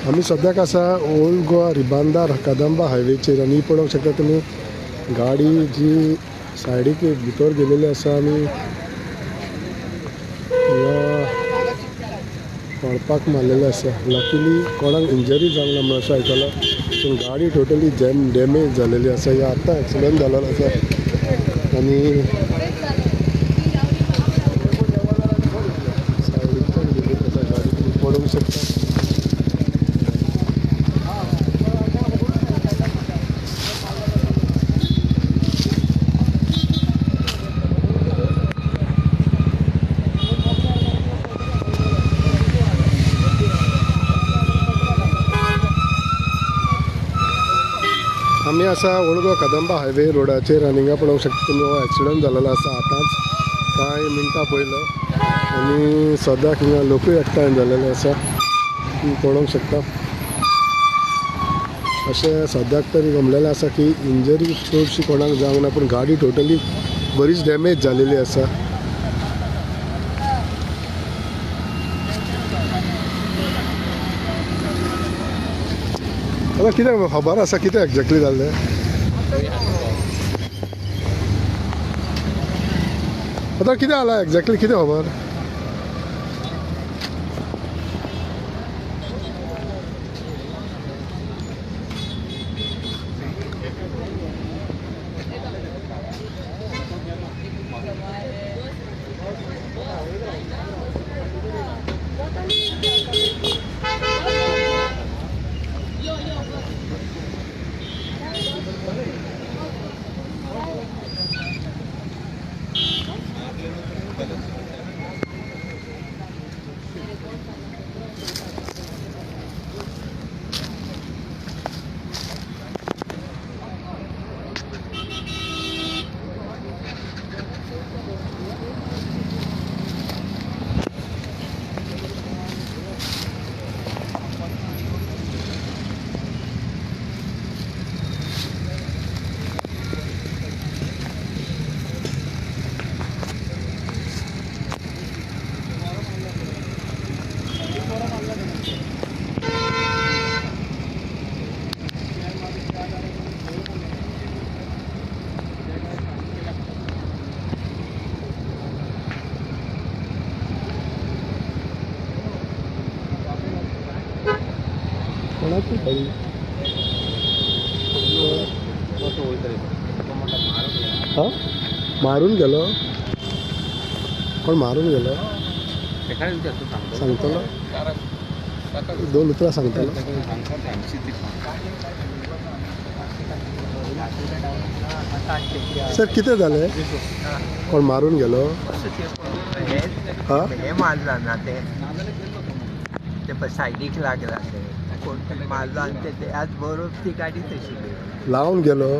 आम्ही सद्याक आसा ओल्ड गोवा रिबांदार कदंबा हायवेचेर आनी पळोवंक शकता तुमी गाडी जी सायडीक भितर गेलेली आसा आनी पळपाक मारलेले आसा. लकीली कोणाक इंजरी जावंक ना म्हणून अशें आयकलां पूण गाडी टोटली डॅमेज जालेली आसा. ह्या आतां एक्सिडंट जाल्लो आसा आनी सायडीच्यान गेलेली आसा गाडी तुमी पळोवंक शकता. आमी आसा ओल्ड गोवा कदंबा हायवे रोडाचेर आनी हिंगा पळोवंक शकता तुमी हो एक्सिडंट जाल्लो आसा आतांच कांय मिनटां पयलो आनी सद्याक हिंगा लोकूय एकठांय जाल्लेले आसा तुमी पळोवंक शकता. अशें सद्याक तरी गमलेलें आसा की इंजरी चडशी कोणाक जावंक ना पूण गाडी टोटली बरीच डॅमेज जालेली आसा. आता कितें खबर आसा कितें एक्झॅक्टली जाल्लें? आतां कितें जालां एक्झॅक्टली कितें खबर? कोणाची गाडी हां मारून गेलो? कोण मारून गेलो सांगतलो? 2 उतरां सांगतलो. सर कितें जालें? कोण मारून गेलो? हां हे मारला ना ते सायडीक लागला ते कोण तरी मारलो आणि ते आज बरोबर ती गाडी तशी लावून गेलो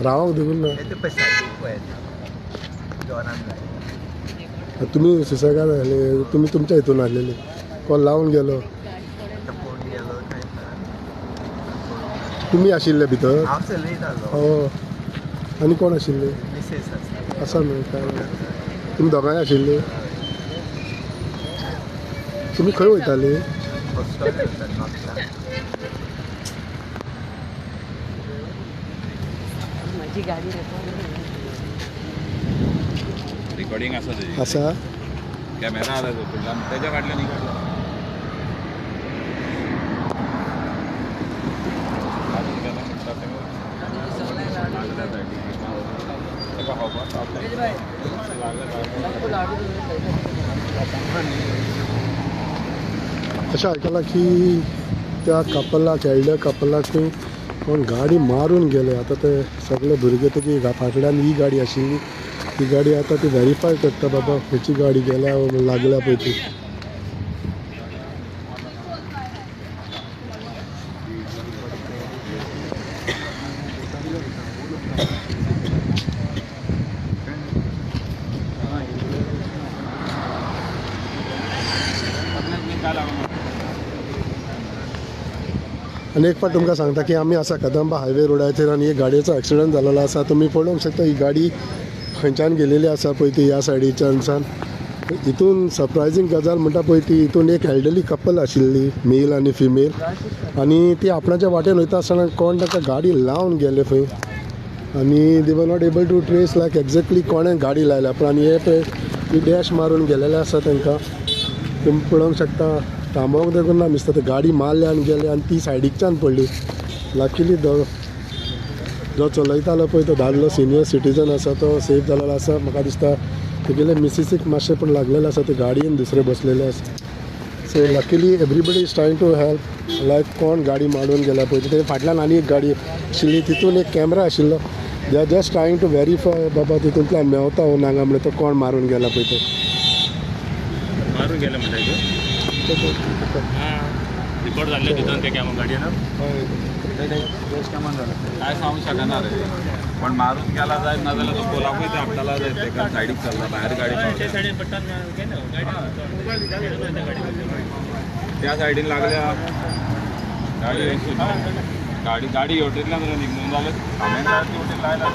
रावंक दिवून ना ते सायडीक पळय जोरान जालें. तुम्ही सुसेगाद आले तुम्ही तुमच्या हितून आलेले कोण लावून गेलो? कोण गेलो काय तुम्ही आशिल्ले भितर? हांव चलयत आलो. हो आनी कोण आशिल्ले? मिसेस आसा. आसा न्हू काय तुमी दोगांय आशिल्ले? तुमी खंय वयताले? माझी गाडी रिकॉर्डिंग आसा कॅमेरा आला त्याच्या काढल्या नाही काढला अशें आयकलां की त्या कपलाक एल्डर कपलाक कोण गाडी मारून गेले. आता ते सगळे भुरगे तुकी फाटल्यान ही गाडी आशिल्ली ती गाडी आता ती व्हेरीफाय करता बाबा खंयची गाडी गेल्या लागल्या पळय ती. आनी एक फावट तुमकां सांगता की आमी आसा कदंबा हायवे रोडाचेर आनी एक गाडयेचो एक्सिडंट जाल्लो आसा. तुमी पळोवंक शकता ही गाडी खंयच्यान गेलेली आसा पळय ती ह्या सायडीच्यान हितून सरप्रायझींग गजाल म्हणटा पळय ती हितून एक एल्डरली कपल आशिल्ली मेल आनी फिमेल आनी ती आपणाच्या वाटेन वयता आसतना कोण ताका गाडी लावन गेले खंय आनी they were not able to trace like exactly कोणें गाडी लायल्या पण आनी हे पळय ती डॅश मारून गेलेले आसा तांकां तुमी पळोवंक शकता थांबोवंक देखून ना दिसता ते गाडी मारले आनी गेले आनी ती सायडीकच्यान पडली लकिली जो चलयतालो पळय तो दादलो सिनियर सिटीजन आसा तो सेफ जाल्लो आसा म्हाका दिसता तेगेले मिसिसीक मातशें पूण लागलेलें आसा ते गाडयेन दुसरे बसलेले आसा so luckily everybody is trying to help like कोण गाडी मारून गेल्या पळय ते फाटल्यान आनी एक गाडी आशिल्ली तितून एक कॅमेरा आशिल्लो they are just trying to verify बाबा तितूंतल्यान मेवता हो नांगा म्हणून तो कोण मारून गेला पळय तो मारून गेले म्हणटा रिपोर्ट झाले तिथून ते कॅमो गाडयेन काय सांगू शकणार रे पण मारून गेला जाय ना जाल्यार तो पोलाकूय ते आपल्याला जाय तेका सायडीक चल्ला भायर गाडी त्या सायडीन लागल्या गाडी गाडी हेवटेंतल्यान निघून जालें हांवें हेवटेन लायला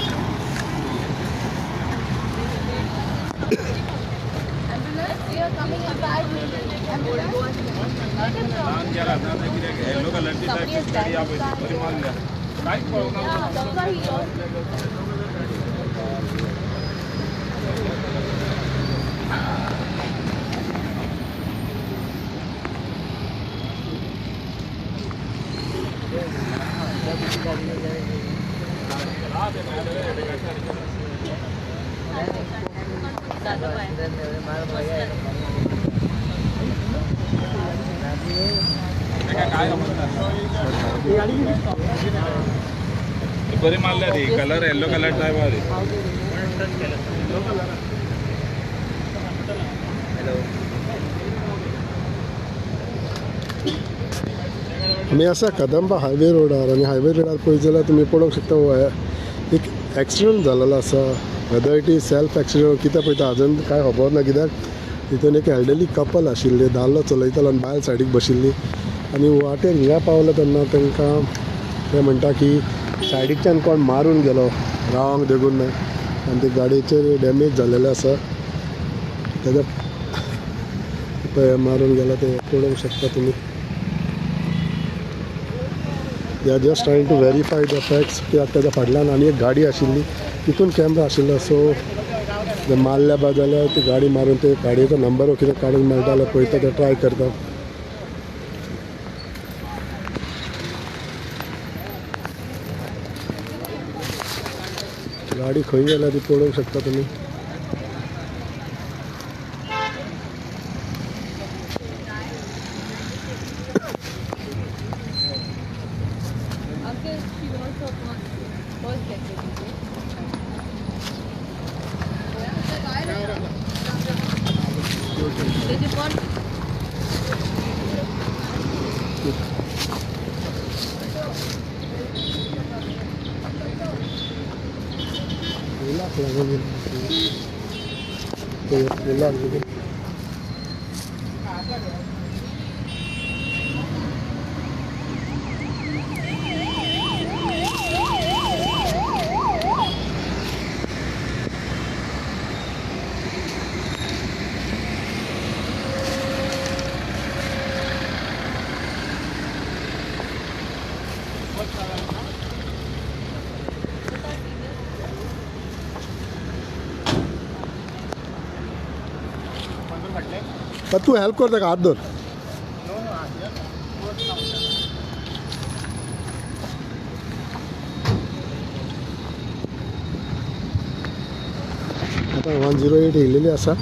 येलो कलरची गाडी या बरी मारल्या कांयच पळोवंक बरी मारल्या ती कलर येल्लो कलरचा आहे बरी आमी आसा कदंबा हायवे रोडार आनी हायवे रोडार पळयत जाल्यार तुमी पळोवंक शकता हो एक एक्सिडेंट जाल्लो आसा whether it is self accident कितें पळयता अजून कांय खबर ना कित्याक तितून एक एल्डरली कपल आशिल्ले दादलो चलयतालो आनी बायल सायडीक बशिल्ली आनी वाटेर हिंगा पावलो तेन्ना तांकां ते म्हणटा की सायडीकच्यान कोण मारून गेलो रावंक देगून ना आनी ते गाडयेचेर डॅमेज जाल्लेले आसा तेज्या पळय मारून गेलो ते पळोवंक शकता तुमी they are just trying to verify the facts कित्याक तेज्या फाटल्यान आनी एक गाडी आशिल्ली तितून कॅमेरा आशिल्लो सो जे मारल्या बाद जाल्यार ती गाडी मारून ते गाडयेचो नंबर कितें काडूंक मेळटा जाल्यार पळयता ते ट्राय करता गाडी खंय गेल्या ती पळोवंक शकता तुमी तू हेल्प कर ताका हात धर आता 108 येयलेली आसा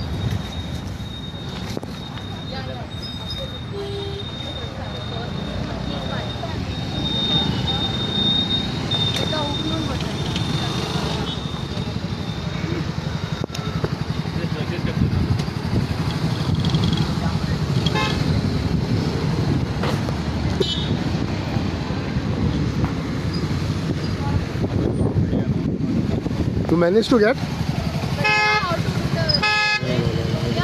You managed to get? Yeah,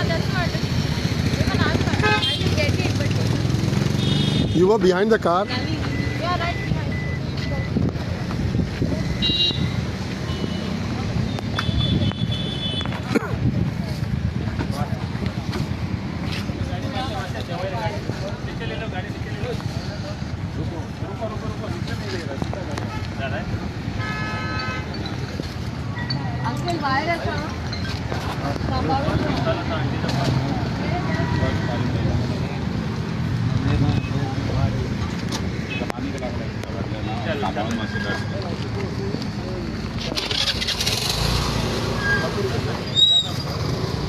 that's what. Even I can get it, but You were behind the car? yeah, right behind.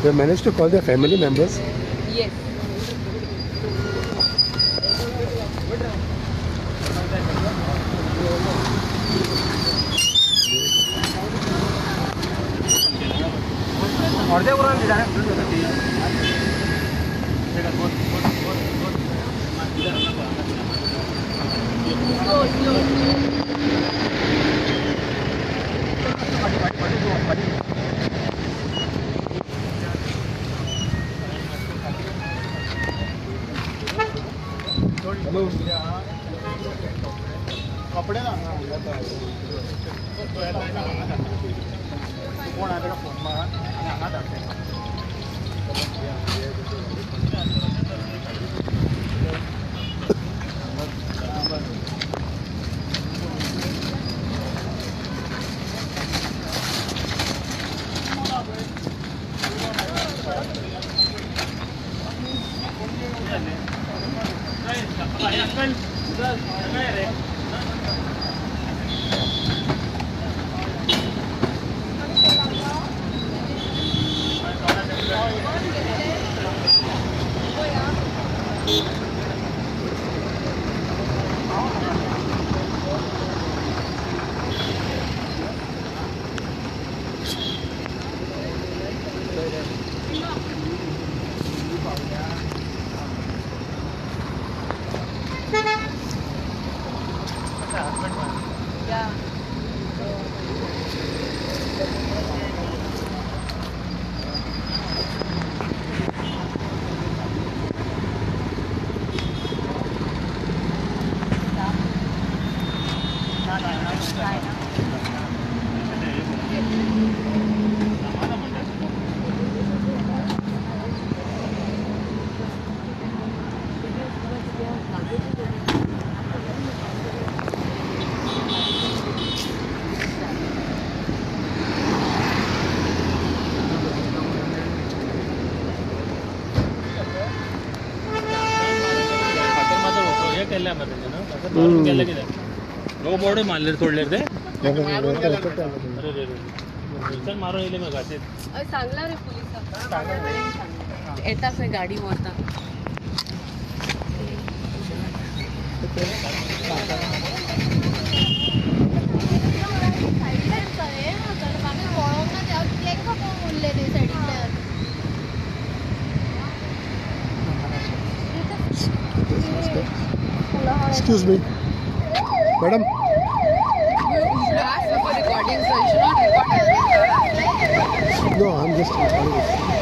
They managed to call their family members. Yes. Slow, slow. कपडे ना कोण आहे त्याला phone मारा आणि हांगा धाडटा Yeah. लो board मारले सोडले ते अरे मारून येले मग असे सांगला रे पोलिस येतात नाही गाडी वरता Excuse me. Madam. recording, so you should not record. No, I'm just recording it.